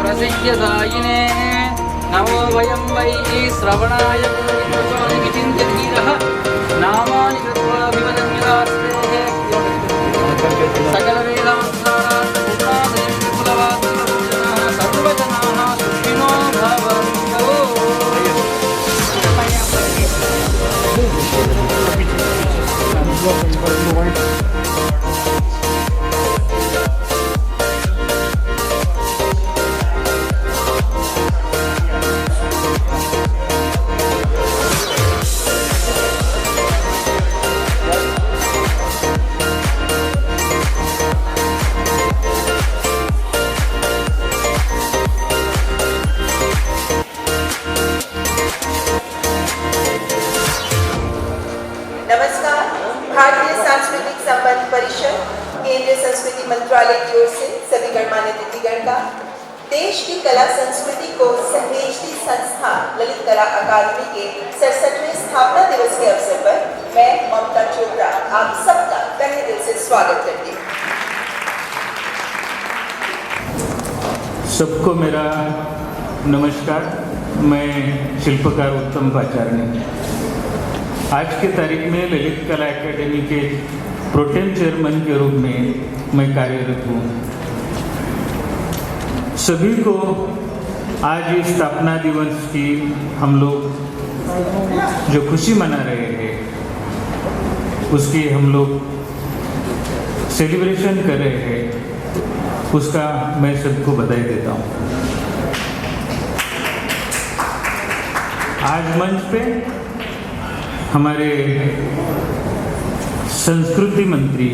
प्रसिद्ध्यदायिने नमो वयं वै श्रवणाय विचिन्त्यधीरः नामानि कृत्वाभिवदन्यदास्ते सकलवेदान्तानां पूर्णादयं विपुलवात्मभोजनः सर्वजनाः सुखिनो भवन्तु। नमस्कार। भारतीय सांस्कृतिक संबंध परिषद केंद्रीय संस्कृति मंत्रालय की ओर से सभी गणमान्य अतिथिगण का देश की कला संस्कृति को सहेजती संस्था ललित कला अकादमी के 67वें स्थापना दिवस के अवसर पर मैं ममता चोपड़ा आप सबका तहे दिल से स्वागत करती हूँ। सबको मेरा नमस्कार। मैं शिल्पकार उत्तम पाचारने आज की तारीख में ललित कला एकेडमी के प्रोटेम चेयरमैन के रूप में मैं कार्यरत हूँ। सभी को आज इस स्थापना दिवस की हम लोग जो खुशी मना रहे हैं उसकी हम लोग सेलिब्रेशन कर रहे हैं, उसका मैं सबको बधाई देता हूँ। आज मंच पे हमारे संस्कृति मंत्री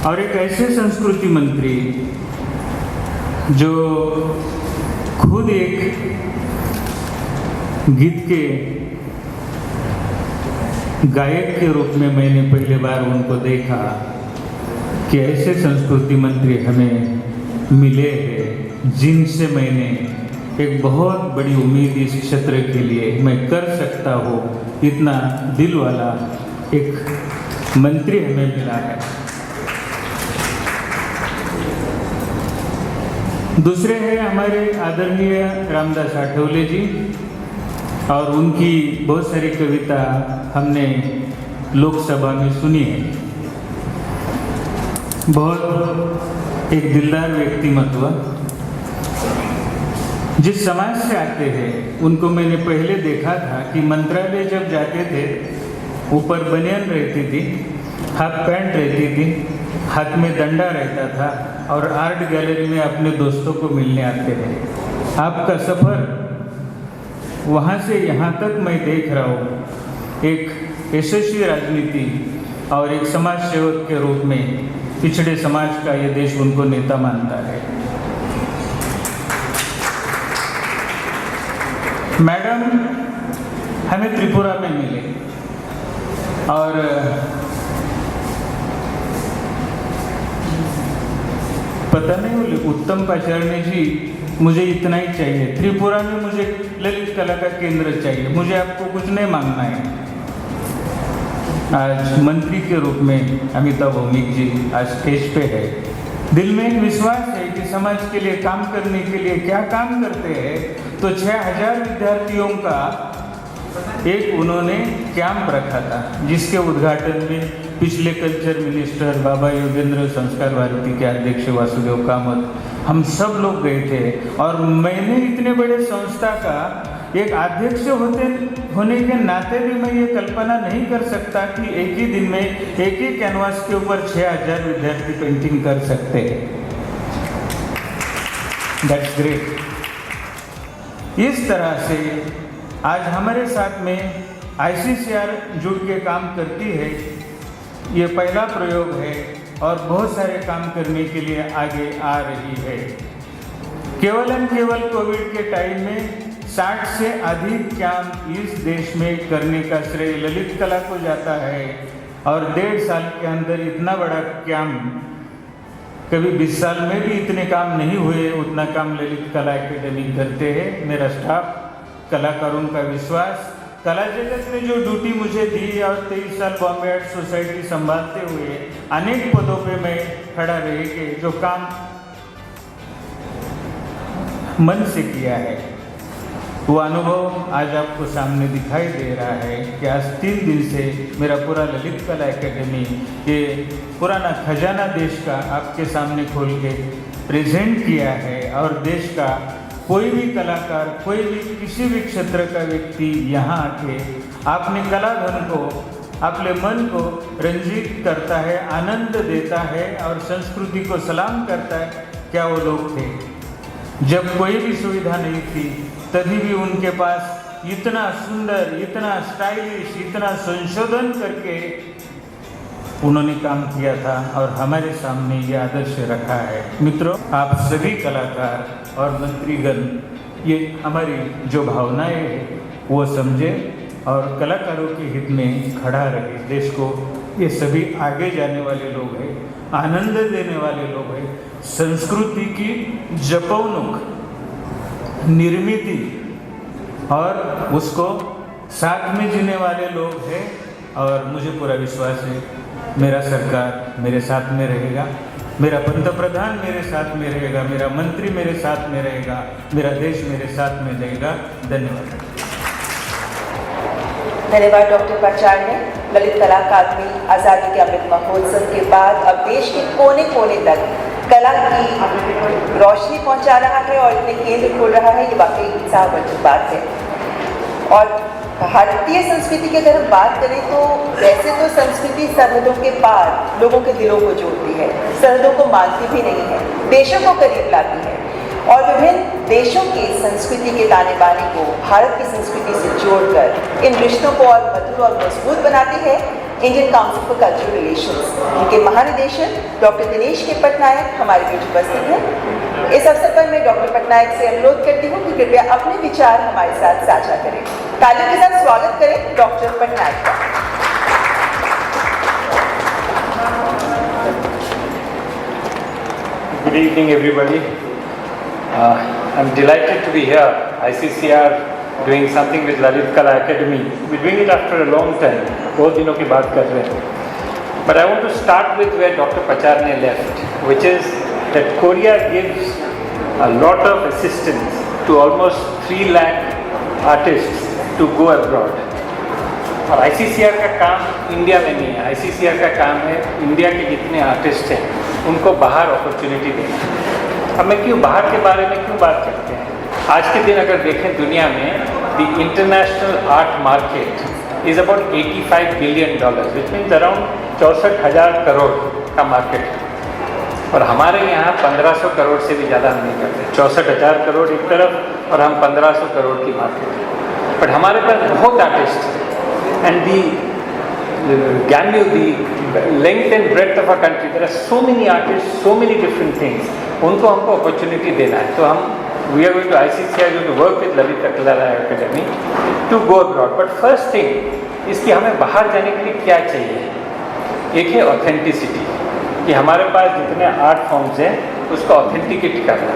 और एक ऐसे संस्कृति मंत्री जो खुद एक गीत के गायक के रूप में मैंने पहली बार उनको देखा कि ऐसे संस्कृति मंत्री हमें मिले हैं जिनसे मैंने एक बहुत बड़ी उम्मीद इस क्षेत्र के लिए मैं कर सकता हूँ, इतना दिल वाला एक मंत्री हमें मिला है। दूसरे हैं हमारे आदरणीय रामदास आठवले जी, और उनकी बहुत सारी कविता हमने लोकसभा में सुनी है। बहुत एक दिलदार व्यक्तिमत्व, जिस समाज से आते हैं उनको मैंने पहले देखा था कि मंत्रालय जब जाते थे ऊपर बनियान रहती थी, हाफ पैंट रहती थी, हाथ में डंडा रहता था और आर्ट गैलरी में अपने दोस्तों को मिलने आते हैं। आपका सफ़र वहाँ से यहाँ तक मैं देख रहा हूँ, एक यशस्वी राजनीति और एक समाज सेवक के रूप में पिछड़े समाज का ये देश उनको नेता मानता है। मैडम हमें त्रिपुरा में मिले और पता नहीं बोले उत्तम पाचारने जी मुझे इतना ही चाहिए, त्रिपुरा में मुझे ललित कला का केंद्र चाहिए, मुझे आपको कुछ नहीं मांगना है। आज मंत्री के रूप में अमिताभ भौमिक जी आज स्टेज पे है। दिल में एक विश्वास है कि समाज के लिए काम करने के लिए क्या काम करते हैं, तो 6000 विद्यार्थियों का एक उन्होंने कैंप रखा था जिसके उद्घाटन में पिछले कल्चर मिनिस्टर बाबा योगेंद्र संस्कार भारती के अध्यक्ष वासुदेव कामत हम सब लोग गए थे। और मैंने इतने बड़े संस्था का एक अध्यक्ष होने के नाते भी मैं ये कल्पना नहीं कर सकता कि एक ही दिन में एक ही कैनवास के ऊपर 6000 विद्यार्थी पेंटिंग कर सकते हैं। That's great. इस तरह से आज हमारे साथ में ICCR जुड़ के काम करती है। ये पहला प्रयोग है और बहुत सारे काम करने के लिए आगे आ रही है। केवल कोविड के टाइम में 60 से अधिक कैंप इस देश में करने का श्रेय ललित कला को जाता है, और 1.5 साल के अंदर इतना बड़ा कैंप कभी 20 साल में भी इतने काम नहीं हुए, उतना काम ललित कला एकेडमी करते हैं। मेरा स्टाफ, कलाकारों का विश्वास, कला जगत ने जो ड्यूटी मुझे दी और 23 साल बॉम्बे आर्ट सोसाइटी संभालते हुए अनेक पदों पे मैं खड़ा रह के जो काम मन से किया है। वो अनुभव आज आपको सामने दिखाई दे रहा है कि आज 3 दिन से मेरा पूरा ललित कला एकेडमी ये पुराना खजाना देश का आपके सामने खोल के प्रेजेंट किया है। और देश का कोई भी कलाकार, कोई भी किसी भी क्षेत्र का व्यक्ति यहाँ आके अपने कला धन को, अपने मन को रंजित करता है, आनंद देता है और संस्कृति को सलाम करता है। क्या वो लोग थे? जब कोई भी सुविधा नहीं थी तभी भी उनके पास इतना सुंदर, इतना स्टाइलिश, इतना संशोधन करके उन्होंने काम किया था और हमारे सामने ये आदर्श रखा है। मित्रों, आप सभी कलाकार और मंत्रीगण ये हमारी जो भावनाएं हैं वो समझे और कलाकारों के हित में खड़ा रहे। देश को ये सभी आगे जाने वाले लोग हैं, आनंद देने वाले लोग हैं, संस्कृति की जपवणूक, निर्मिति और उसको साथ में जीने वाले लोग हैं। और मुझे पूरा विश्वास है मेरा सरकार मेरे साथ में रहेगा, मेरा पंतप्रधान मेरे साथ में रहेगा, मेरा मंत्री मेरे साथ में रहेगा, मेरा देश मेरे साथ में रहेगा। धन्यवाद। धन्यवाद डॉक्टर प्राचार्य। ललित कला अकादमी आज़ादी के अमृत महोत्सव के बाद अब देश के कोने कोने तक कला की रोशनी पहुंचा रहा है और इतने केंद्र खोल रहा है, ये वाकई उत्साहवर्धक बात है। और भारतीय संस्कृति की अगर हम बात करें तो वैसे तो संस्कृति सरहदों के पार लोगों के दिलों को जोड़ती है, सरहदों को मानती भी नहीं है, देशों को करीब लाती है और विभिन्न देशों की संस्कृति के ताने बाने को भारत की संस्कृति से जोड़कर इन रिश्तों को और मधुर और मजबूत बनाती है Indian council for cultural relations. इनके महानिदेशक डॉक्टर दिनेश के पटनायक हमारे बीच उपस्थित हैं। इस अवसर पर मैं डॉक्टर पटनायक से अनुरोध करती हूँ कि कृपया अपने विचार हमारे साथ साझा करें। तालियों के साथ स्वागत करें डॉक्टर पटनायक का। Good evening, everybody. I'm delighted to be here. ICCR doing something with Lalit Kala Academy. We're doing it after a long time. बहुत दिनों की बात कर रहे हैं. But I want to start with where Dr. Pacharne left, which is that Korea gives a lot of assistance to almost 3 lakh artists to go abroad. और ICCR का काम इंडिया में नहीं है. ICCR का काम है इंडिया के जितने आर्टिस्ट हैं उनको बाहर अपॉर्चुनिटी देना। अब मैं क्यों बाहर के बारे में क्यों बात करते हैं? आज के दिन अगर देखें दुनिया में the international art market is about $85 billion, which means around 64,000 crore का मार्केट है। और हमारे यहाँ 1500 करोड़ से भी ज़्यादा हम नहीं करते। 64,000 करोड़ एक तरफ और हम 1500 करोड़ की मार्केट है। बट हमारे पास बहुत आर्टिस्ट हैं and the length and breadth of our country, there are so many artists, so many different things. उनको हमको अपॉर्चुनिटी देना है। तो हम we are going to ICCR going to work with Lalit Kala Academy to go abroad. But first thing इसकी हमें बाहर जाने के लिए क्या चाहिए? एक है ऑथेंटिसिटी, कि हमारे पास जितने आर्ट फॉर्म्स हैं उसको ऑथेंटिकेट करना।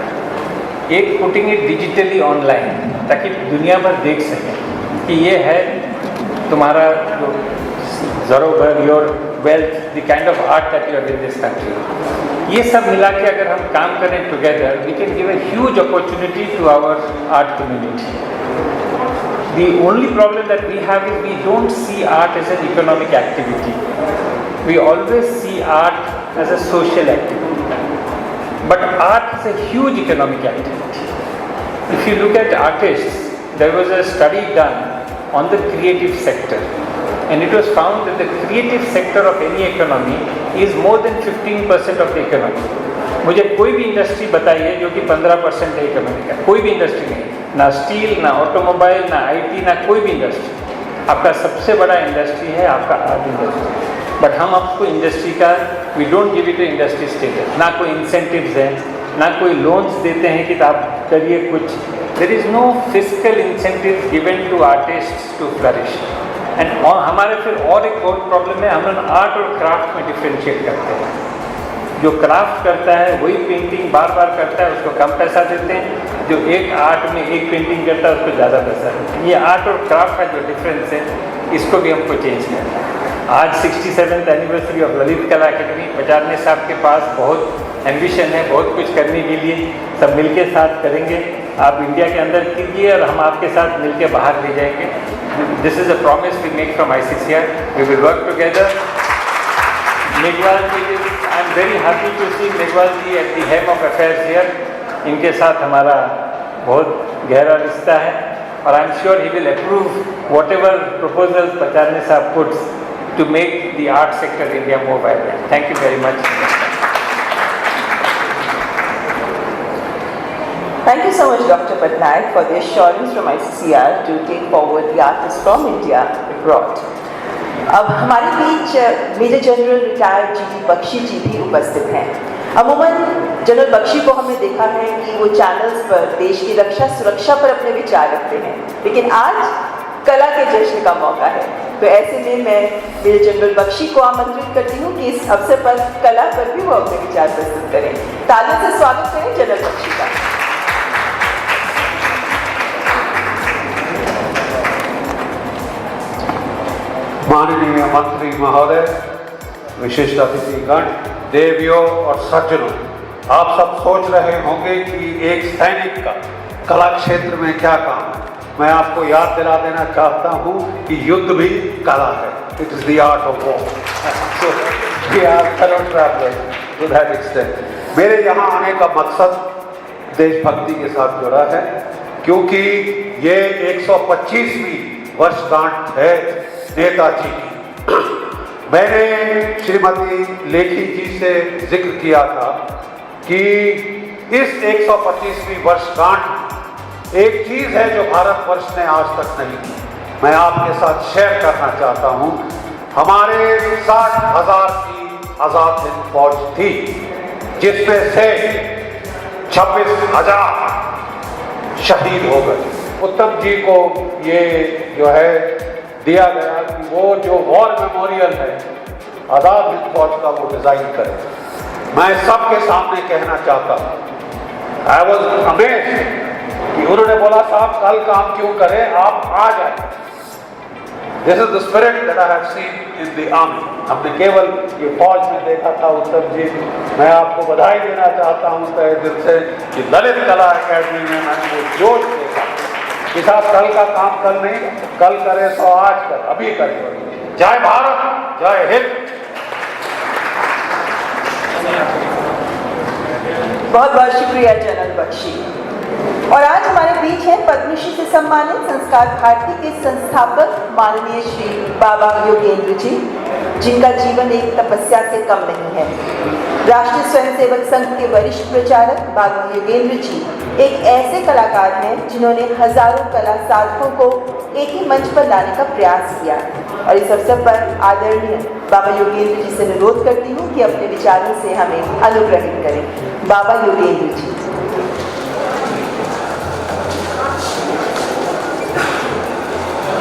एक पुटिंग इट डिजिटली ऑनलाइन ताकि दुनिया भर देख सकें कि ये है तुम्हारा जो ज़रूर your wealth, the kind of art that you have in this country. ये सब मिला के अगर हम काम करें together, we can give a huge opportunity to our art community. The only problem that we have is we don't see art as an economic activity, we always see art as a social activity, but art is a huge economic activity. If you look at artists, there was a study done on the creative sector, and it was found that the creative sector of any economy is more than 15% of the economy. मुझे कोई भी industry बताइए जो कि 15% है economy का, कोई भी इंडस्ट्री नहीं, ना स्टील, ना ऑटोमोबाइल, ना IT, ना कोई भी इंडस्ट्री। आपका सबसे बड़ा इंडस्ट्री है आपका आर्ट इंडस्ट्री। बट हम आपको इंडस्ट्री का we don't give it industry status, ना कोई इंसेंटिव्स हैं, ना कोई लोन्स देते हैं कि आप करिए कुछ। There is no fiscal incentives given to artists to flourish. And हमारे फिर और एक बहुत प्रॉब्लम है, हम लोग आर्ट और क्राफ्ट में डिफ्रेंशिएट करते हैं। जो क्राफ्ट करता है वही पेंटिंग बार बार करता है, उसको कम पैसा देते हैं। जो एक आर्ट में एक पेंटिंग करता है उसको ज़्यादा पैसा देते हैं। ये आर्ट और क्राफ्ट का जो डिफरेंस है इसको भी हमको चेंज करना है। आज 67th एनिवर्सरी ऑफ ललित कला अकेडमी, पचारने साहब के पास बहुत एम्बिशन है, बहुत कुछ करने के लिए, सब मिलके साथ करेंगे। आप इंडिया के अंदर कीजिए और हम आपके साथ मिलकर बाहर ले जाएंगे. This is a promise we make from ICCR. We will work together. Meghwal ji, I am very happy to see Meghwal ji at the head of affairs here. इनके साथ हमारा बहुत गहरा रिश्ता है और I am sure he will approve whatever proposal पचारने साहब puts to make the art sector in India more vibrant. Thank you very much. Thank you so much, Dr. Patnaik, for the assurance from ICCR to take forward the artists from India abroad. अब हमारे बीच major general retired GT Bakshi ji भी उपस्थित हैं. अमूमन general Bakshi को हमने देखा है कि वो चैनल्स पर देश की रक्षा सुरक्षा पर अपने विचार रखते हैं, लेकिन आज कला के जश्न का मौका है. तो ऐसे में मैं मेजर जनरल बख्शी को आमंत्रित करती हूँ कि इस अवसर पर कला पर भी वो अपने विचार प्रस्तुत करें. तालियों से स्वागत करें जनरल बख्शी का. माननीय मंत्री महोदय, विशिष्ट अतिथिगण, देवियों और सज्जनों, आप सब सोच रहे होंगे कि एक सैनिक का कला क्षेत्र में क्या काम है. मैं आपको याद दिला देना चाहता हूँ कि युद्ध भी कला है. It is the art of war. So we are fellow travellers to that extent. मेरे यहाँ आने का मकसद देशभक्ति के साथ जुड़ा है, क्योंकि ये 125वीं वर्षगांठ है नेताजी की. मैंने श्रीमती लेखी जी से जिक्र किया था कि इस 125वीं वर्षगांठ एक चीज है जो भारतवर्ष ने आज तक नहीं की. मैं आपके साथ शेयर करना चाहता हूं. हमारे 60,000 की आजाद हिंद फौज थी, जिसमें से 26,000 शहीद हो गए. उत्तम जी को ये जो है दिया गया कि वो जो वॉर मेमोरियल है आजाद हिंद फौज का वो डिजाइन करे. मैं सबके सामने कहना चाहता हूं, आई वॉज अमेज्ड कि उन्होंने बोला साहब कल काम क्यों करें, आप आ जाए. This is the spirit that I have seen in the army. हमने केवल ये फौज में देखा था. उत्तम जी, मैं आपको बधाई देना चाहता हूँ तहे दिल से कि ललित कला अकेडमी में मैंने वो जोश देखा कि साहब कल का काम कल नहीं, कल करे तो आज कर, अभी करें. जय भारत, जय हिंद. बहुत बहुत शुक्रिया जनरल बख्शी. और आज हमारे बीच हैं पद्मश्री से सम्मानित संस्कार भारती के संस्थापक माननीय श्री बाबा योगेंद्र जी, जिनका जीवन एक तपस्या से कम नहीं है. राष्ट्रीय स्वयंसेवक संघ के वरिष्ठ प्रचारक बाबा योगेंद्र जी एक ऐसे कलाकार हैं जिन्होंने हजारों कला साधकों को एक ही मंच पर लाने का प्रयास किया. और इस अवसर पर आदरणीय बाबा योगेंद्र जी से अनुरोध करती हूँ कि अपने विचारों से हमें अनुग्रहित करें. बाबा योगेंद्र जी.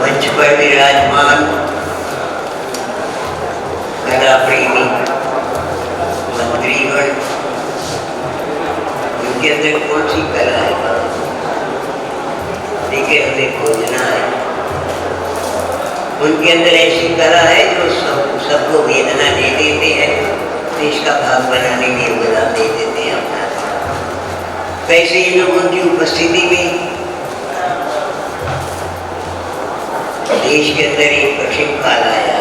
मंच पर विराजमान कला प्रेमी मंत्रीगण, उनके अंदर कौन सी कला है लेकिन हमें खोजना है. उनके अंदर ऐसी कला है जो सबको वेदना दे देते हैं, देश का भाग बनाने में योगदान दे देते हैं अपना. वैसे ही लोगों की उपस्थिति में देश के अंदर एक कठिन काल आया,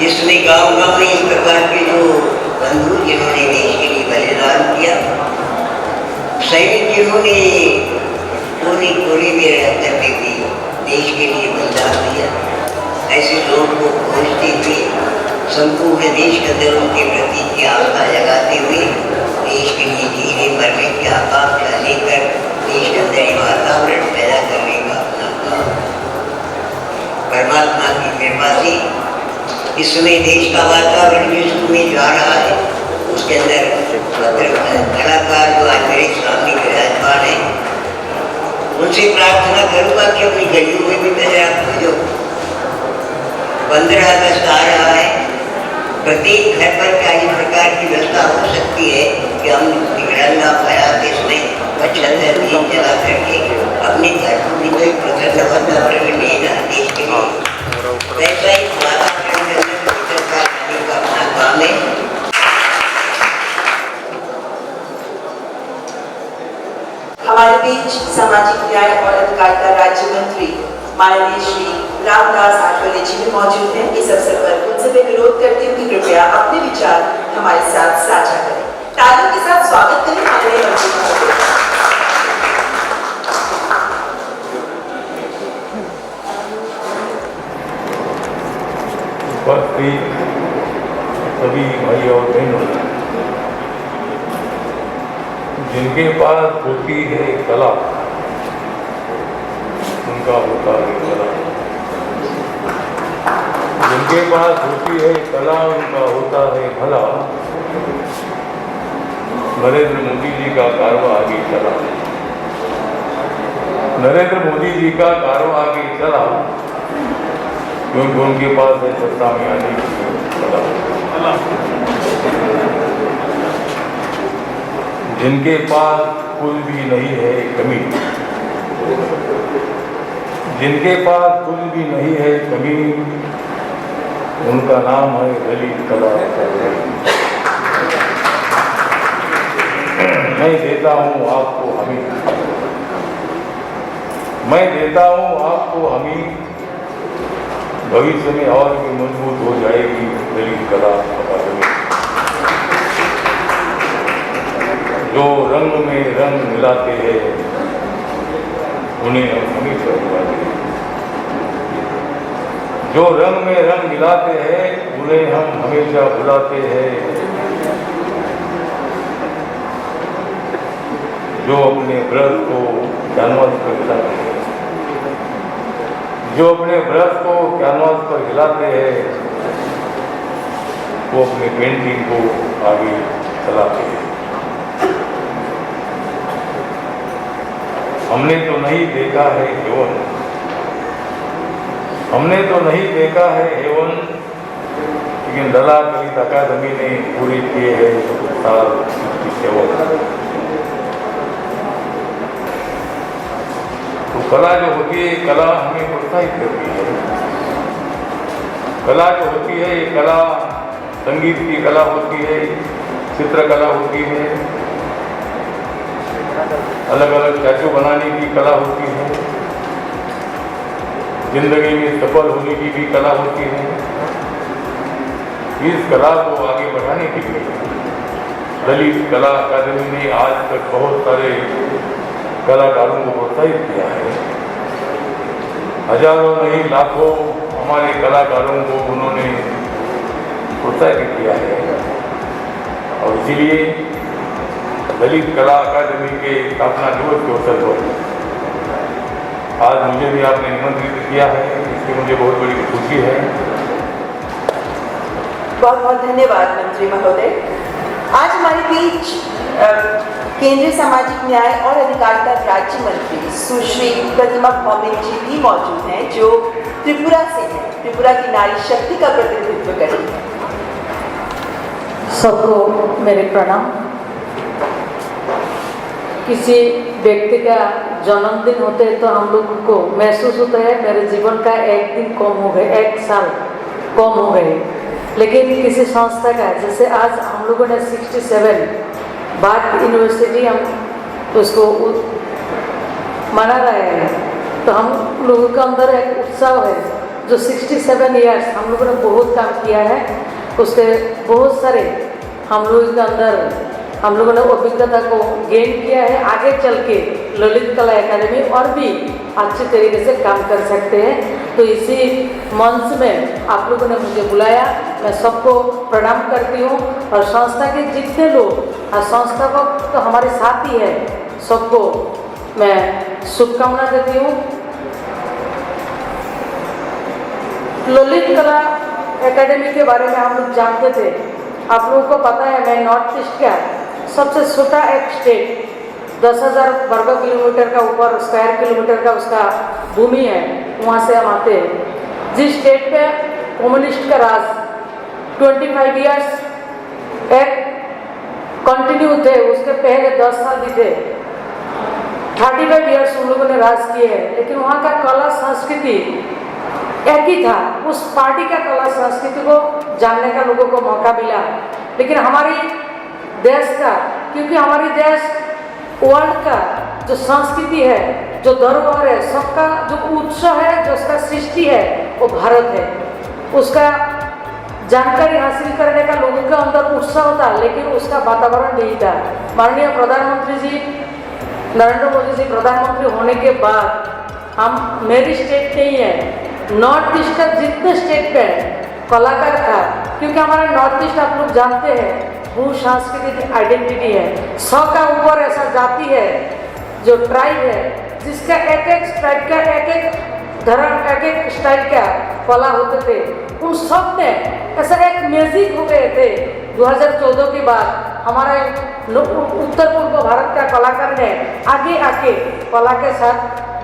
जिसमें गांव-गांव में इस प्रकार के जो बंधु जिन्होंने देश के लिए बलिदान किया, सैनिक जिन्होंने कोने कोने में रह करके भी देश के लिए बलिदान दिया, ऐसे लोगों को खोजते हुए संपूर्ण देश के अंदर उनके प्रति की आस्था जगाते हुए देश के लिए जीने मरने की आकांक्षा लेकर देश के अंदर वातावरण पैदा करने का अपना काम. परमात्मा की कृपा से इस समय देश का वातावरण जिस में जा रहा है, उसके अंदर कलाकार जो आज मेरे सामने विराजमान है, उनसे प्रार्थना करूँगा कि अपनी गलियों में भी नजर आपको जो 15 अगस्त आ रहा है, प्रत्येक घर पर क्या इस प्रकार की व्यवस्था हो सकती है कि हम तिरंगा फहरा के इसमें अच्छंदर दीप जला करके अपने घर को भी कोई प्रसन्न वातावरण लेना देश के लिए, वैसा ही वातावरण का अपना काम है. हमारे बीच सामाजिक न्याय और अधिकारिता राज्य मंत्री माननीय श्री रामदास आठवले जी भी मौजूद हैं। इस अवसर पर उनसे मैं विरोध करती हूँ कि कृपया अपने विचार हमारे साथ साझा करें। तालियों के साथ स्वागत करें माननीय मंत्री महोदय। सभी भाई और बहनों, जिनके पास होती है कला उनका होता है भला। जिनके पास होती है कला उनका होता है भला। नरेंद्र मोदी जी का कारवां आगे चला। नरेंद्र मोदी जी का कारवां आगे चला क्योंकि उनके पास है सत्ता में आने की कला। जिनके पास कुछ भी नहीं है कमी, जिनके पास कुछ भी नहीं है कमी, उनका नाम है दलित कला। मैं देता हूँ आपको हमी, मैं देता हूँ आपको हमी। भविष्य में और भी मजबूत हो जाएगी दलित कला अकादमी। जो रंग में रंग मिलाते हैं उन्हें हम हमेशा बुलाते हैं। जो रंग में रंग मिलाते हैं उन्हें हम हमेशा बुलाते हैं। जो अपने व्रत को कैनवास पर हिलाते हैं, जो अपने व्रत को कैनवास पर हिलाते हैं वो अपनी पेंटिंग को आगे चलाते हैं। हमने तो नहीं देखा है हेवन, हमने तो नहीं देखा है हेवन, लेकिन लला दलित अकादमी ने पूरे किए हैं साल की सेवा। तो कला जो होती है, कला हमें प्रोत्साहित करती है। कला जो होती है, ये कला संगीत की कला होती है, चित्रकला होती है, अलग अलग स्टैचू बनाने की कला होती है, जिंदगी में सफल होने की भी कला होती है। इस कला को आगे बढ़ाने के लिए दलित कला अकादमी ने आज तक बहुत सारे कलाकारों को प्रोत्साहित किया है। हजारों नहीं लाखों हमारे कलाकारों को उन्होंने प्रोत्साहित किया है और इसीलिए दलित कला अकादमी के स्थापना दिवस के अवसर पर आज मुझे भी आपने निमंत्रित किया है, इसकी मुझे बहुत बड़ी खुशी है। बहुत बहुत धन्यवाद मंत्री महोदय। आज हमारे बीच केंद्रीय सामाजिक न्याय और अधिकारिता राज्य मंत्री सुश्री प्रतिमा भौमिक जी भी मौजूद हैं, जो त्रिपुरा से हैं, त्रिपुरा की नारी शक्ति का प्रतिनिधित्व करती हैं। सबको मेरे प्रणाम। किसी व्यक्ति का जन्मदिन होते है तो हम लोगों को महसूस होता है मेरे जीवन का एक दिन कम हो गए, एक साल कम हो गए। लेकिन किसी संस्था का, जैसे आज हम लोगों ने 67 भारत यूनिवर्सिटी हम उसको मना रहे हैं, तो हम लोगों के अंदर एक उत्साह है। जो 67 ईयर्स हम लोगों ने बहुत काम किया है, उसके बहुत सारे हम लोगों के अंदर हम लोगों ने अभिज्ञता को गेन किया है। आगे चल के ललित कला एकेडमी और भी अच्छे तरीके से काम कर सकते हैं। तो इसी मंच में आप लोगों ने मुझे बुलाया, मैं सबको प्रणाम करती हूँ और संस्था के जितने लोग और संस्थापक तो हमारे साथ ही है, सबको मैं शुभकामना देती हूँ। ललित कला एकेडमी के बारे में हम लोग जानते थे, आप लोगों को पता है मैं नॉर्थ ईस्ट का सबसे छोटा एक स्टेट 10,000 वर्ग किलोमीटर का ऊपर स्क्वायर किलोमीटर का उसका भूमि है, वहाँ से हम आते हैं। जिस स्टेट पे कम्युनिस्ट का राज 25 ईयर्स एक कंटिन्यू थे, उसके पहले 10 साल भी थे, 35 ईयर्स उन लोगों ने राज किए हैं, लेकिन वहाँ का कला संस्कृति एक ही था। उस पार्टी का कला संस्कृति को जानने का लोगों को मौका मिला। लेकिन हमारी देश का, क्योंकि हमारी देश वर्ल्ड का जो संस्कृति है, जो धरोहर है, सबका जो उत्सव है, जो उसका सृष्टि है, वो भारत है। उसका जानकारी हासिल करने का लोगों के अंदर उत्साह था, लेकिन उसका वातावरण नहीं था। माननीय प्रधानमंत्री जी नरेंद्र मोदी जी प्रधानमंत्री होने के बाद मेरी स्टेट नहीं है, नॉर्थ ईस्ट का जितने स्टेट में कलाकार था, क्योंकि हमारा नॉर्थ ईस्ट आप लोग जानते हैं वो सांस्कृतिक आइडेंटिटी है। 100 का ऊपर ऐसा जाति है जो ट्राइब है, जिसका एक एक स्टाइल का एक एक धर्म एक एक स्टाइल का कला होते थे। उन सब ने ऐसा एक म्यूजिक हो गए थे। 2014 के बाद हमारे उत्तर पूर्व भारत का कलाकार ने आगे आके कला के साथ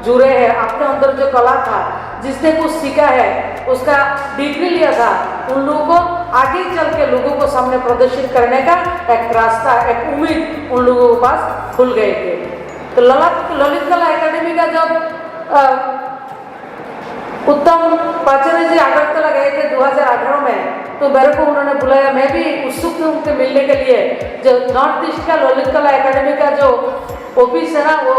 जुड़े हैं। अपने अंदर जो कला था, जिसने कुछ सीखा है, उसका डिग्री लिया था, उन लोगों को आगे चल के लोगों को सामने प्रदर्शित करने का एक रास्ता, एक उम्मीद उन लोगों के पास खुल गए थे। तो ललित कला एकेडमी का जब उत्तम पाचार्य जी अगरतला गए थे 2018 में, तो मेरे को उन्होंने बुलाया। मैं भी उत्सुक हूँ उनके मिलने के लिए। जो नॉर्थ ईस्ट का ललित कला एकेडमी का जो ऑफिस है ना, वो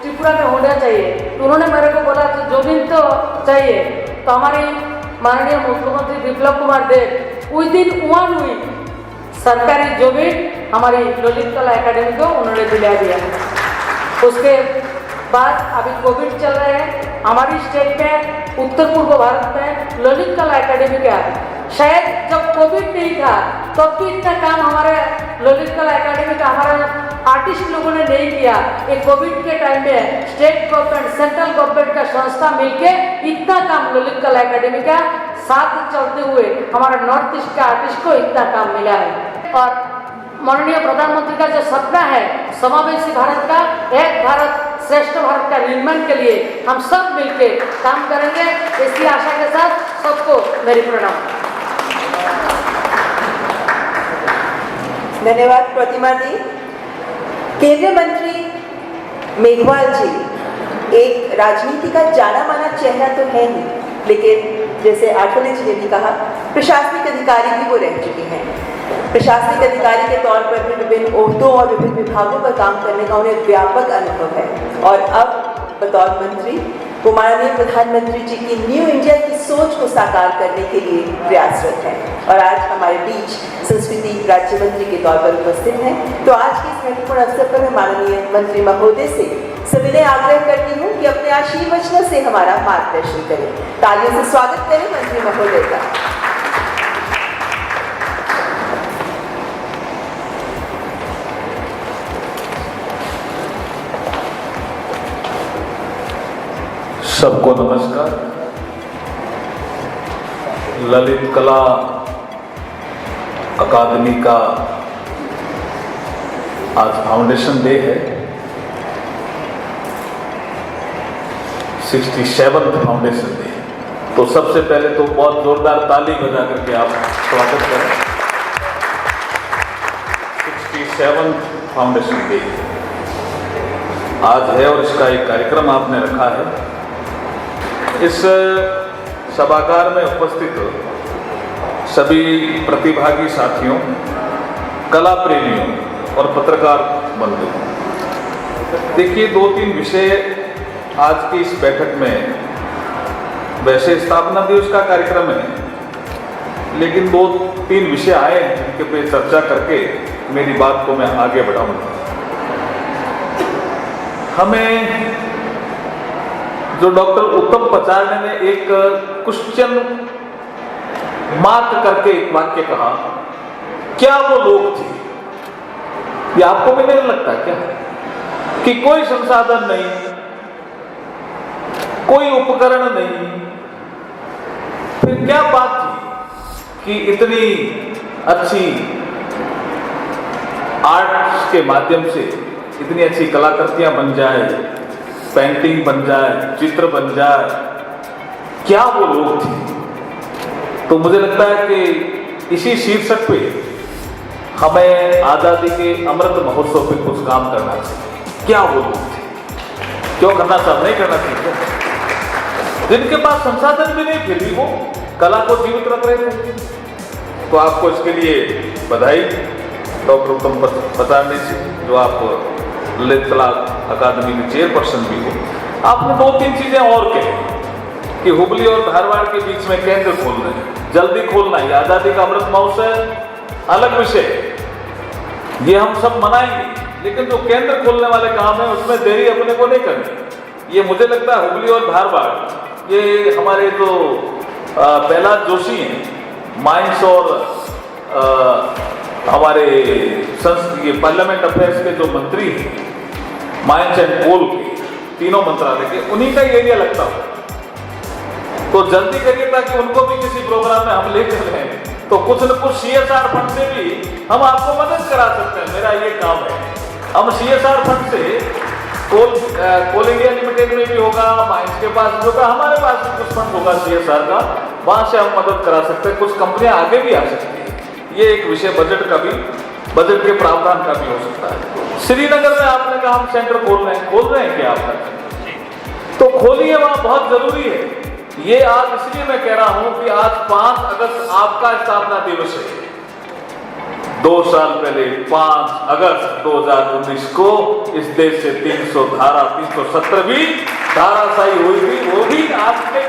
त्रिपुरा में होना चाहिए। तो उन्होंने मेरे को बोला तो जमीन तो चाहिए। तो हमारी माननीय मुख्यमंत्री विप्लव कुमार देव विदिन 1 वीक सरकारी जमीन हमारी ललित कला एकेडमी को उन्होंने दिला दिया। उसके बाद अभी कोविड चल रहा है हमारी स्टेट में, उत्तर पूर्व भारत में ललित कला एकेडमी का शायद जब कोविड नहीं था तब भी इतना काम हमारे ललित कला एकेडमी का हमारा आर्टिस्ट लोगों ने नहीं किया। ये कोविड के टाइम में स्टेट गवर्नमेंट, सेंट्रल गवर्नमेंट का संस्था मिलके इतना काम ललित कला एकेडमी का साथ चलते हुए हमारा नॉर्थ ईस्ट का आर्टिस्ट को इतना काम मिला है। और माननीय प्रधानमंत्री का जो सपना है समावेशी भारत का, एक भारत श्रेष्ठ भारत का निर्माण के लिए हम सब मिलके काम करेंगे। इसी आशा के साथ सबको मेरी प्रणाम। धन्यवाद प्रतिमा दी। केंद्रीय मंत्री मेघवाल जी एक राजनीति का जाना माना चेहरा तो है ही, लेकिन जैसे आठवले जी ने भी कहा, प्रशासनिक अधिकारी भी वो रह चुके हैं। प्रशासनिक अधिकारी के तौर पर भी विभिन्न ओहदों और विभिन्न विभागों पर काम करने का उन्हें व्यापक अनुभव है। और अब बतौर मंत्री वो माननीय प्रधानमंत्री जी की न्यू इंडिया की सोच को साकार करने के लिए प्रयासरत हैं। और आज हमारे बीच संस्कृति राज्य मंत्री के तौर पर उपस्थित हैं। तो आज के इस महत्वपूर्ण अवसर पर मैं माननीय मंत्री महोदय से सविनय आग्रह करती हूँ कि अपने आशीर्वचनों से हमारा मार्गदर्शन करें। तालियों से स्वागत करें मंत्री महोदय का। सबको नमस्कार। ललित कला अकादमी का आज फाउंडेशन डे है, 67वां फाउंडेशन डे। तो सबसे पहले तो बहुत जोरदार ताली बजा करके आप स्वागत करें। 67वां फाउंडेशन डे आज है और इसका एक कार्यक्रम आपने रखा है। इस सभागार में उपस्थित सभी प्रतिभागी साथियों, कला प्रेमियों और पत्रकार बंधुओं, देखिए 2-3 विषय आज की इस बैठक में, वैसे स्थापना दिवस का कार्यक्रम है, लेकिन 2-3 विषय आए हैं जिनके पे चर्चा करके मेरी बात को मैं आगे बढ़ाऊंगा। हमें जो डॉक्टर उत्तम पाचार्य ने एक क्वेश्चन मार्क करके एक वाक्य कहा, क्या वो लोग थे? ये आपको भी नहीं लगता क्या कि कोई संसाधन नहीं, कोई उपकरण नहीं, फिर क्या बात थी कि इतनी अच्छी आर्ट के माध्यम से इतनी अच्छी कलाकृतियां बन जाए, पेंटिंग बन जाए, चित्र बन जाए? क्या वो लोग थे? तो मुझे लगता है कि इसी शीर्षक पे हमें आज़ादी के अमृत महोत्सव पे कुछ काम करना चाहिए। क्या वो लोग थे? क्यों करना चाहिए? नहीं करना चाहिए। जिनके पास संसाधन भी नहीं, फिर भी वो कला को जीवित रख रहे थे। तो आपको इसके लिए बधाई डॉक्टर उत्तम पाचार्य जी, जो आप ललित कला अकादमी के चेयरपर्सन भी हो, आपने 2-3 चीजें और कही कि हुबली और धारवाड़ के बीच में केंद्र खोलना है, जल्दी खोलना है। आजादी का अमृत महोत्सव अलग विषय, ये हम सब मनाएंगे, लेकिन जो केंद्र खोलने वाले काम है उसमें देरी अपने को नहीं करनी। ये मुझे लगता है हुबली और धारवाड़, ये हमारे जो प्रहलाद जोशी हैं, माइंस और हमारे ये पार्लियामेंट अफेयर्स के जो मंत्री हैं, माइंस एंड कोल के, तीनों मंत्रालय के, उन्हीं का एरिया लगता हो। तो जल्दी करिए ताकि उनको भी किसी प्रोग्राम में हम लेकर रहें, तो कुछ न कुछ CSR फंड से भी हम आपको मदद करा सकते हैं। मेरा ये काम है, हम CSR फंड से कोल इंडिया लिमिटेड में भी होगा, माइंस के पास भी होगा, हमारे पास भी कुछ फंड होगा CSR का, वहां से हम मदद करा सकते हैं। कुछ कंपनियां आगे भी आ सकती है। ये एक विषय बजट का भी, बजट के प्रावधान का भी हो सकता है। श्रीनगर में आपने कहा हम सेंटर खोल रहे हैं क्या आप? तो खोलिए, वहां बहुत जरूरी है। ये आज इसलिए मैं कह रहा हूं कि आज 5 अगस्त आपका स्थापना दिवस है। 2 साल पहले 5 अगस्त 2019 को इस देश से 317 भी धाराशायी हुई थी, वो भी आपके।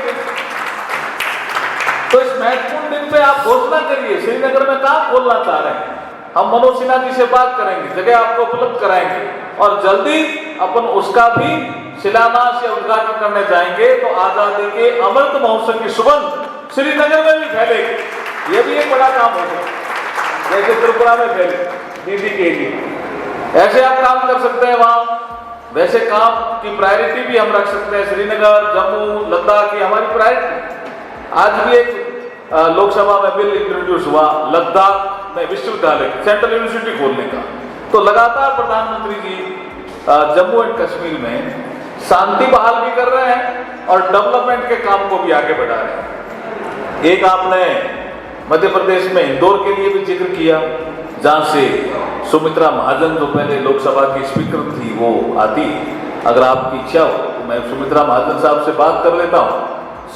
तो इस महत्वपूर्ण दिन पे आप घोषणा करिए। श्रीनगर में कहां खोलना चाह रहे हैं? हम मनोज सिन्हा जी से बात करेंगे, जगह आपको उपलब्ध कराएंगे, और जल्दी अपन उसका भी शिलान्यास या उद्घाटन करने जाएंगे। तो आजादी के अमृत महोत्सव की सुगंध श्रीनगर में भी फैलेगी। यह भी एक बड़ा काम होगा, जैसे त्रिपुरा में फैले दीदी के लिए। ऐसे आप काम कर सकते हैं वहां। वैसे काम की प्रायोरिटी भी हम रख सकते हैं। श्रीनगर, जम्मू, लद्दाख की हमारी प्रायोरिटी। आज भी एक लोकसभा में बिल इंट्रोड्यूस हुआ लद्दाख में विश्वविद्यालय, सेंट्रल यूनिवर्सिटी खोलने का। तो लगातार प्रधानमंत्री जी जम्मू एंड कश्मीर में शांति बहाल भी कर रहे हैं और डेवलपमेंट के काम को भी आगे बढ़ा रहे हैं। एक आपने मध्य प्रदेश में इंदौर के लिए भी जिक्र किया, जहां से सुमित्रा महाजन जो पहले लोकसभा की स्पीकर थी वो आती। अगर आपकी इच्छा हो तो मैं सुमित्रा महाजन साहब से बात कर लेता हूँ,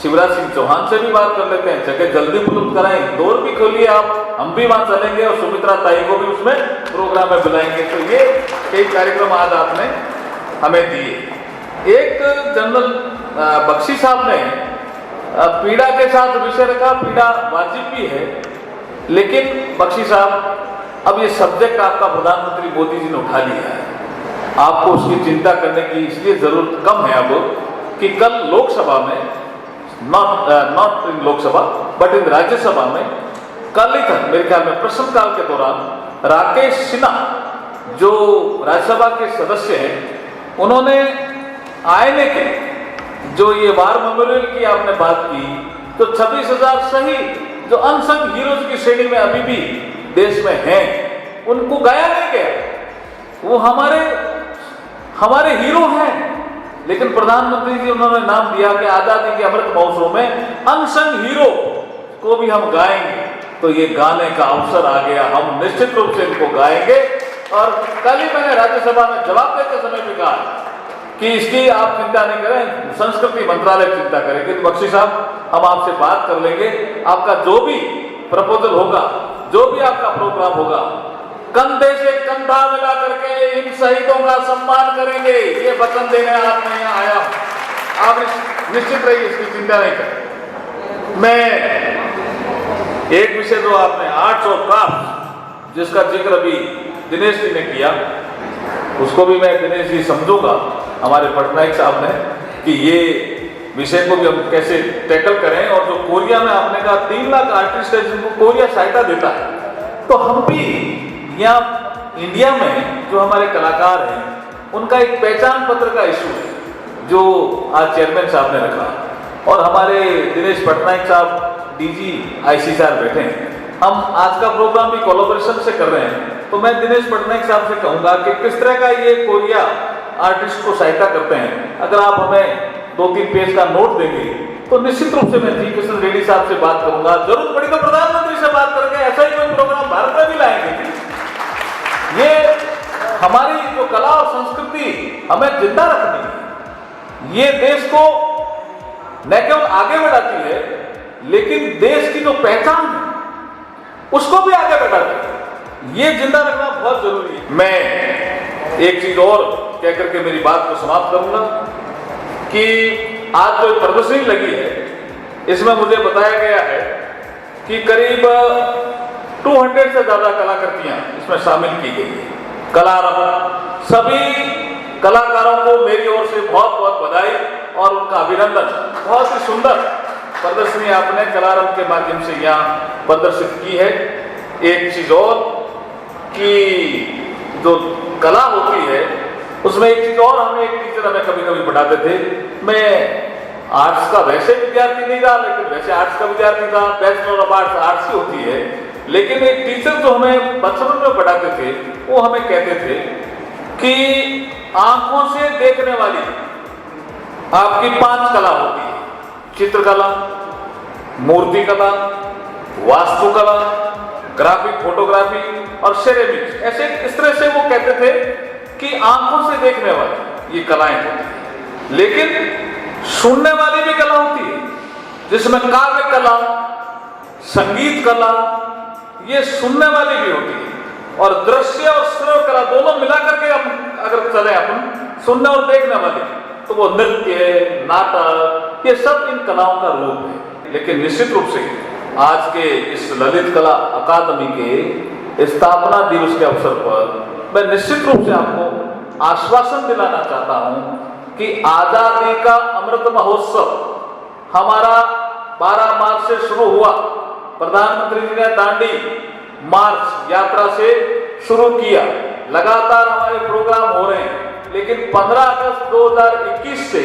शिवराज सिंह चौहान से भी बात कर लेते हैं, जगह जल्दी उपलब्ध कराएं। इंदौर भी खोलिए आप, हम भी वहां चलेंगे और सुमित्रा ताई को भी उसमें प्रोग्राम में बुलाएंगे। तो ये कई कार्यक्रम आज आपने हमें दिए। एक जनरल बख्शी साहब ने पीड़ा के साथ विषय रखा, पीड़ा वाजिब भी है, लेकिन बख्शी साहब अब ये सब्जेक्ट आपका प्रधानमंत्री मोदी जी ने उठा लिया है, आपको उसकी चिंता करने की इसलिए जरूरत कम है अब कि कल लोकसभा में, not in Lok Sabha but in Rajya Sabha में, कल ही तक मेरे ख्याल में प्रश्नकाल के दौरान राकेश सिन्हा जो राज्यसभा के सदस्य हैं, उन्होंने आईने के जो ये वार मेमोरियल की आपने बात की, तो 26,000 शहीद जो अनसंग हीरोज की श्रेणी में अभी भी देश में हैं, उनको गाया नहीं गया। वो हमारे हीरो हैं, लेकिन प्रधानमंत्री जी उन्होंने नाम दिया कि आजादी के अमृत महोत्सव में अनसंग हीरो को भी हम गाएंगे। तो ये गाने का अवसर आ गया, हम निश्चित रूप से इनको गाएंगे। और कल ही मैंने राज्यसभा में जवाब देते समय भी कहा कि इसकी आप चिंता नहीं करें, संस्कृति मंत्रालय चिंता करेंगे। तो बख्शी साहब हम आपसे बात कर लेंगे, आपका जो भी प्रपोजल होगा, जो भी आपका प्रोग्राम होगा, कंधे से कंधा मिला करके इन शहीदों का सम्मान करेंगे। ये वचन देने आज मैं यहाँ आया हूं, आप निश्चित रहिए, इसकी चिंता नहीं करें। मैं एक विषय जो आपने आर्ट्स और क्राफ्ट जिसका जिक्र अभी दिनेश जी ने किया, उसको भी मैं दिनेश जी समझूंगा हमारे पटनायक साहब ने कि ये विषय को भी हम कैसे टैकल करें। और जो कोरिया में आपने कहा 3 लाख आर्टिस्ट है जिनको कोरिया सहायता देता है, तो हम भी यहाँ इंडिया में जो हमारे कलाकार हैं उनका एक पहचान पत्र का इशू है जो आज चेयरमैन साहब ने रखा और हमारे दिनेश पटनायक साहब DG ICSR बैठे हैं। हम आज का प्रोग्राम भी कोलैबोरेशन से कर रहे हैं, तो मैं दिनेश पटनायक साहब से कहूंगा कि किस तरह का ये कोरिया आर्टिस्ट को सहायता करते हैं। अगर आप हमें 2-3 पेज का नोट देंगे तो निश्चित रूप से मैं जी किशन रेड्डी साहब से बात करूंगा, जरूरत पड़ी तो प्रधानमंत्री से बात करके ऐसा ही कोई प्रोग्राम भारत में भी लाएंगे। ये हमारी जो कला और संस्कृति हमें जिंदा रखनी है, ये देश को न केवल आगे बढ़ाती है लेकिन देश की जो पहचान है उसको भी आगे बढ़ाती है। ये जिंदा रखना बहुत जरूरी है। मैं एक चीज और कहकर के मेरी बात को समाप्त करूंगा कि आज जो प्रदर्शनी लगी है इसमें मुझे बताया गया है कि करीब 200 से ज़्यादा कलाकृतियाँ इसमें शामिल की गई है। कलारंग, सभी कलाकारों को मेरी ओर से बहुत बहुत बधाई और उनका अभिनंदन। बहुत ही सुंदर प्रदर्शनी आपने कलारंग के माध्यम से यहाँ प्रदर्शित की है। एक चीज़ और कि जो कला होती है उसमें एक चीज़ और, हमें एक टीचर हमें कभी कभी पढ़ाते थे, मैं आर्ट्स का वैसे विद्यार्थी नहीं रहा, लेकिन वैसे आर्ट्स का विद्यार्थी था, बैचलर ऑफ आर्ट्स आर्ट्स ही होती है, लेकिन एक टीचर जो हमें बचपन में पढ़ाते थे वो हमें कहते थे कि आंखों से देखने वाली आपकी 5 कला होती है: चित्रकला, मूर्ति कला, वास्तुकला, ग्राफिक फोटोग्राफी और सेरेमिक्स। ऐसे इस तरह से वो कहते थे कि आंखों से देखने वाली ये कलाएं होती हैं, लेकिन सुनने वाली भी कला होती है जिसमें काव्य कला, संगीत कला, ये सुनने वाली भी होती है। और दृश्य और श्रव्य कला दोनों मिलाकर के हम अगर चले अपन सुनने और देखने वाली, तो वो नृत्य, नाटक, ये सब इन कलाओं का रूप है। लेकिन निश्चित रूप से आज के इस ललित कला अकादमी के स्थापना दिवस के अवसर पर मैं निश्चित रूप से आपको आश्वासन दिलाना चाहता हूं कि आजादी का अमृत महोत्सव हमारा 12 मार्च से शुरू हुआ। प्रधानमंत्री जी ने दांडी मार्च यात्रा से शुरू किया, लगातार हमारे प्रोग्राम हो रहे हैं, लेकिन 15 अगस्त 2021 से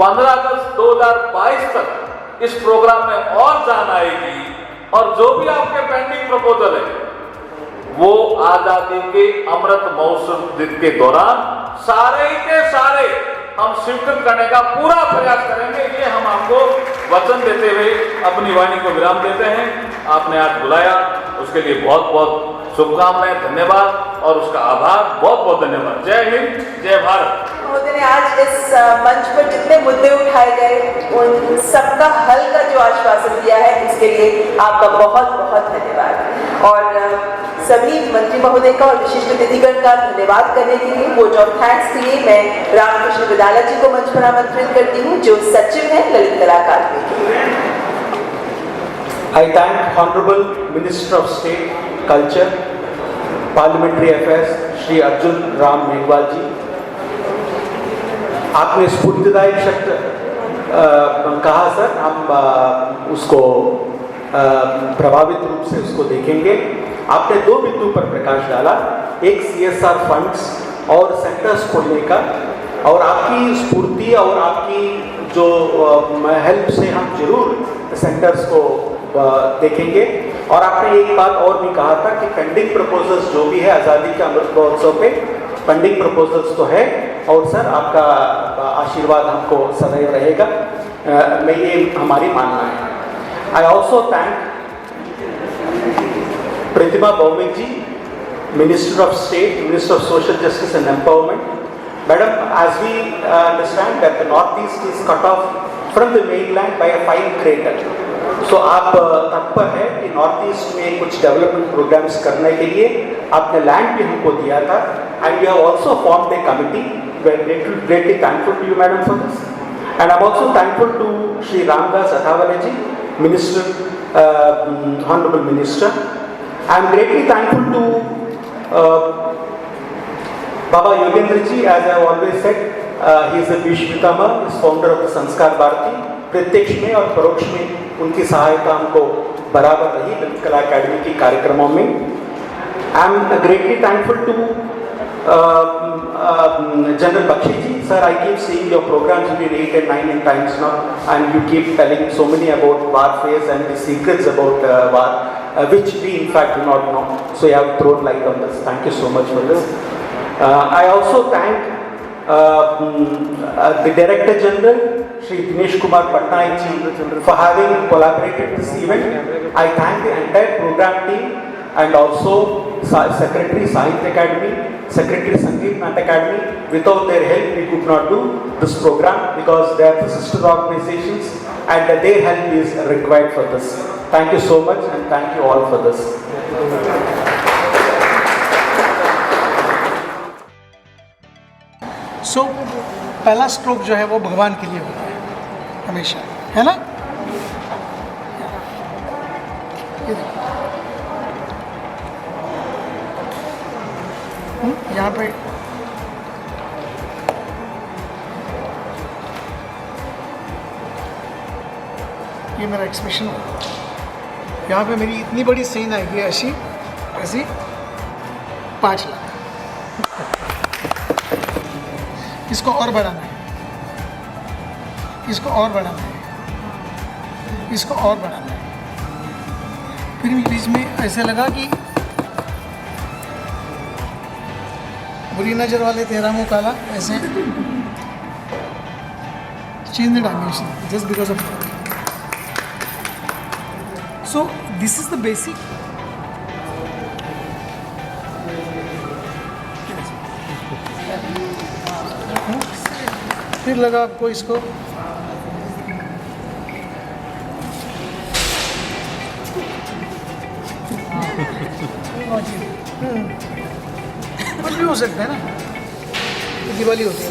15 अगस्त 2022 तक इस प्रोग्राम में और जान आएगी और जो भी आपके पेंडिंग प्रपोजल है वो आजादी के अमृत महोत्सव के दौरान सारे के सारे हम स्वीकृत करने का पूरा प्रयास करेंगे। ये हम आपको वचन देते हुए अपनी वाणी को विराम देते हैं। आपने आज बुलाया उसके लिए बहुत बहुत शुभकामनाएं, धन्यवाद और उसका आभार, बहुत बहुत धन्यवाद। जय हिंद, जय भारत। महोदय ने आज इस मंच पर जितने मुद्दे उठाए गए उन सबका हल का जो आश्वासन दिया है, इसके लिए आपका बहुत बहुत धन्यवाद। और सभी मंत्री महोदय का और विशिष्ट अतिथिगण का धन्यवाद करने के लिए वोट ऑफ थैंक्स के लिए मैं रामकृष्ण विद्यालय जी को मंच पर आमंत्रित करती हूँ, जो सचिव हैं ललित कला अकादमी के। I thank Honorable Minister of State, Culture, Parliamentary Affairs, Shri Arjun Ram Meghwal जी। आपने स्फूर्तिदायक शब्द कहा सर, हम उसको प्रभावित रूप से उसको देखेंगे। आपने 2 बिंदु पर प्रकाश डाला, एक CSR फंड्स और सेंटर्स खोलने का, और आपकी स्फूर्ति और आपकी जो हेल्प से हम जरूर सेंटर्स को देखेंगे। और आपने एक बात और भी कहा था कि पेंडिंग प्रपोजल्स जो भी है आज़ादी के अमृत महोत्सव पे पेंडिंग प्रपोजल्स तो है, और सर आपका आशीर्वाद हमको सदैव रहेगा, मैं ये हमारी मानना है। I also thank Pratima Bhoumik ji, Minister of State, Minister of Social Justice and Empowerment. Madam, as we understand that the Northeast is cut off from the mainland by a fine crater. So आप तत्पर है कि नॉर्थ ईस्ट में कुछ development programmes करने के लिए आपने लैंड भी हमको दिया था, and we have also formed a committee. We are greatly thankful to you madam for this, and I am also thankful to Shri Ramdas Athawale ji, minister, honourable minister. I am greatly thankful to Baba Yogendra ji, as I have always said, he is a Bhishma Pitama, is founder of the Sanskar Bharati. प्रत्यक्ष में और परोक्ष में उनकी सहायता हमको बराबर रही ललित कला अकादमी के कार्यक्रमों में। I am greatly thankful to general Bakshi ji. Sir, I keep seeing your programs between 8 and 9 times now, and you keep telling so many about warfare and the secrets about war, which we in fact do not know. So you have thrown light on this. Thank you so much for this. I also thank the Director General, Shri Dinesh Kumar Patnaik ji, for having collaborated this event. I thank the entire program team and also Secretary Sahitya Academy, Secretary Sangeet Nat Academy. Without their help, we could not do this program because they are the sister organizations and their help is required for this. Thank you so much and thank you all for this. सो पहला stroke जो है वो भगवान के लिए होता है हमेशा, है ना? ये देखो, यहाँ पे ये मेरा एक्सप्रेशन होगा, यहाँ पे मेरी इतनी बड़ी सीन आएगी ऐसी ऐसी 5 लाख। इसको और बढ़ाना है, इसको और बढ़ाना है, इसको और बढ़ाना है। फिर बीच में ऐसे लगा कि बुरी नज़र वाले तेरा मुँह काला, ऐसे change the dimension just because of. So this is the basic. फिर लगा आपको इसको कुछ भी हो सकता है ना, दिवाली होती है।